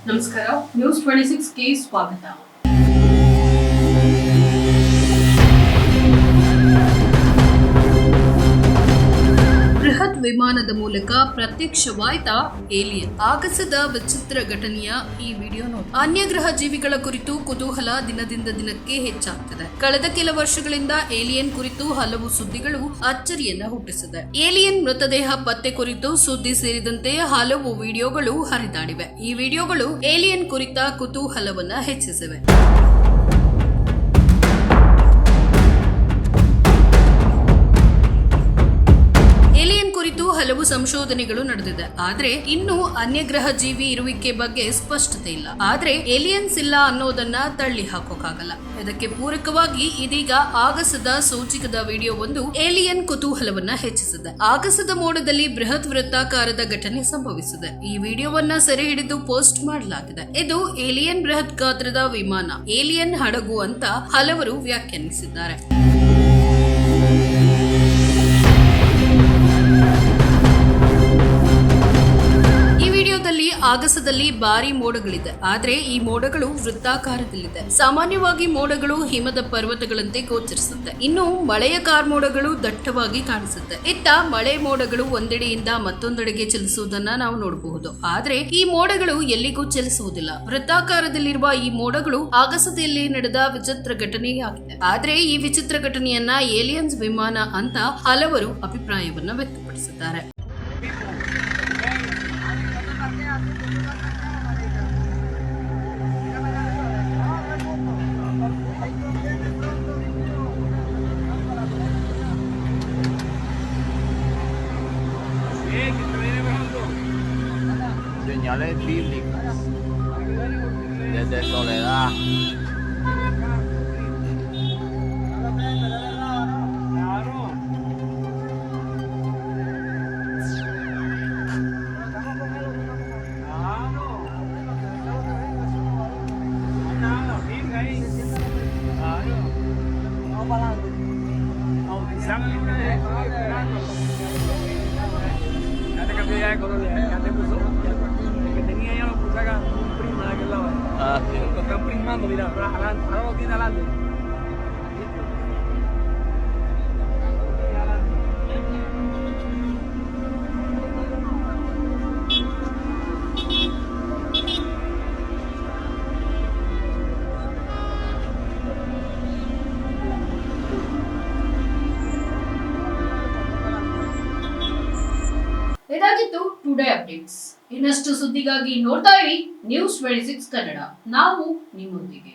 ನಮಸ್ಕಾರ, ನ್ಯೂಸ್ 26ಗೆ ಸ್ವಾಗತ. ಬೃಹತ್ ವಿಮಾನದ ಮೂಲಕ ಪ್ರತ್ಯಕ್ಷವಾಯ್ತಾ ಏಲಿಯನ್. ಆಗಸದ ವಿಚಿತ್ರ ಘಟನೆಯ ಈ ವಿಡಿಯೋ ನೋಡಿ. ಅನ್ಯಗ್ರಹ ಜೀವಿಗಳ ಕುರಿತು ಕುತೂಹಲ ದಿನದಿಂದ ದಿನಕ್ಕೆ ಹೆಚ್ಚಾಗ್ತಿದೆ. ಕಳೆದ ಕೆಲ ವರ್ಷಗಳಿಂದ ಏಲಿಯನ್ ಕುರಿತು ಹಲವು ಸುದ್ದಿಗಳು ಅಚ್ಚರಿಯನ್ನ ಹುಟ್ಟಿಸಿದೆ. ಏಲಿಯನ್ ಮೃತದೇಹ ಪತ್ತೆ ಕುರಿತು ಸುದ್ದಿ ಸೇರಿದಂತೆ ಹಲವು ವಿಡಿಯೋಗಳು ಹರಿದಾಡಿವೆ. ಈ ವಿಡಿಯೋಗಳು ಏಲಿಯನ್ ಕುರಿತ ಕುತೂಹಲವನ್ನ ಹೆಚ್ಚಿಸಿವೆ. ಕುರಿತು ಹಲವು ಸಂಶೋಧನೆಗಳು ನಡೆದಿದೆ. ಆದ್ರೆ ಇನ್ನೂ ಅನ್ಯಗ್ರಹ ಜೀವಿ ಇರುವಿಕೆ ಬಗ್ಗೆ ಸ್ಪಷ್ಟತೆ ಇಲ್ಲ. ಆದ್ರೆ ಏಲಿಯನ್ಸ್ ಇಲ್ಲ ಅನ್ನೋದನ್ನ ತಳ್ಳಿ ಹಾಕೋಕಾಗಲ್ಲ. ಇದಕ್ಕೆ ಪೂರಕವಾಗಿ ಇದೀಗ ಆಗಸದ ಸೂಚಿಕದ ವಿಡಿಯೋ ಒಂದು ಏಲಿಯನ್ ಕುತೂಹಲವನ್ನ ಹೆಚ್ಚಿಸಿದೆ. ಆಗಸದ ಮೋಡದಲ್ಲಿ ಬೃಹತ್ ವೃತ್ತಾಕಾರದ ಘಟನೆ ಸಂಭವಿಸಿದೆ. ಈ ವಿಡಿಯೋವನ್ನ ಸೆರೆ ಹಿಡಿದು ಪೋಸ್ಟ್ ಮಾಡಲಾಗಿದೆ. ಇದು ಏಲಿಯನ್ ಬೃಹತ್ ಗಾತ್ರದ ವಿಮಾನ, ಏಲಿಯನ್ ಹಡಗು ಅಂತ ಹಲವರು ವ್ಯಾಖ್ಯಾನಿಸಿದ್ದಾರೆ. ಆಗಸದಲ್ಲಿ ಭಾರಿ ಮೋಡಗಳಿದೆ. ಆದ್ರೆ ಈ ಮೋಡಗಳು ವೃತ್ತಾಕಾರದಲ್ಲಿದೆ. ಸಾಮಾನ್ಯವಾಗಿ ಮೋಡಗಳು ಹಿಮದ ಪರ್ವತಗಳಂತೆ ಗೋಚರಿಸುತ್ತೆ. ಇನ್ನು ಮಳೆಯ ಕಾರ್ಮೋಡಗಳು ದಟ್ಟವಾಗಿ ಕಾಣಿಸುತ್ತೆ. ಇತ್ತ ಮಳೆ ಮೋಡಗಳು ಒಂದೆಡೆಯಿಂದ ಮತ್ತೊಂದೆಡೆಗೆ ಚಲಿಸುವುದನ್ನ ನಾವು ನೋಡಬಹುದು. ಆದ್ರೆ ಈ ಮೋಡಗಳು ಎಲ್ಲಿಗೂ ಚಲಿಸುವುದಿಲ್ಲ. ವೃತ್ತಾಕಾರದಲ್ಲಿರುವ ಈ ಮೋಡಗಳು ಆಗಸದಲ್ಲಿ ನಡೆದ ವಿಚಿತ್ರ ಘಟನೆಯಾಗಿದೆ. ಆದ್ರೆ ಈ ವಿಚಿತ್ರ ಘಟನೆಯನ್ನ ಏಲಿಯನ್ಸ್ ವಿಮಾನ ಅಂತ ಹಲವರು ಅಭಿಪ್ರಾಯವನ್ನ ವ್ಯಕ್ತಪಡಿಸಿದ್ದಾರೆ. Señales bíblicas desde Soledad. Lo están primando, mira, ahora lo tiene adelante. ಇದಾಗಿತ್ತು ಟುಡೇ ಅಪ್ಡೇಟ್ಸ್. ಇನ್ನಷ್ಟು ಸುದ್ದಿಗಾಗಿ ನೋಡ್ತಾ ಇರಿ ನ್ಯೂಸ್ 26 ಕನ್ನಡ. ನಾವು ನಿಮ್ಮೊಂದಿಗೆ.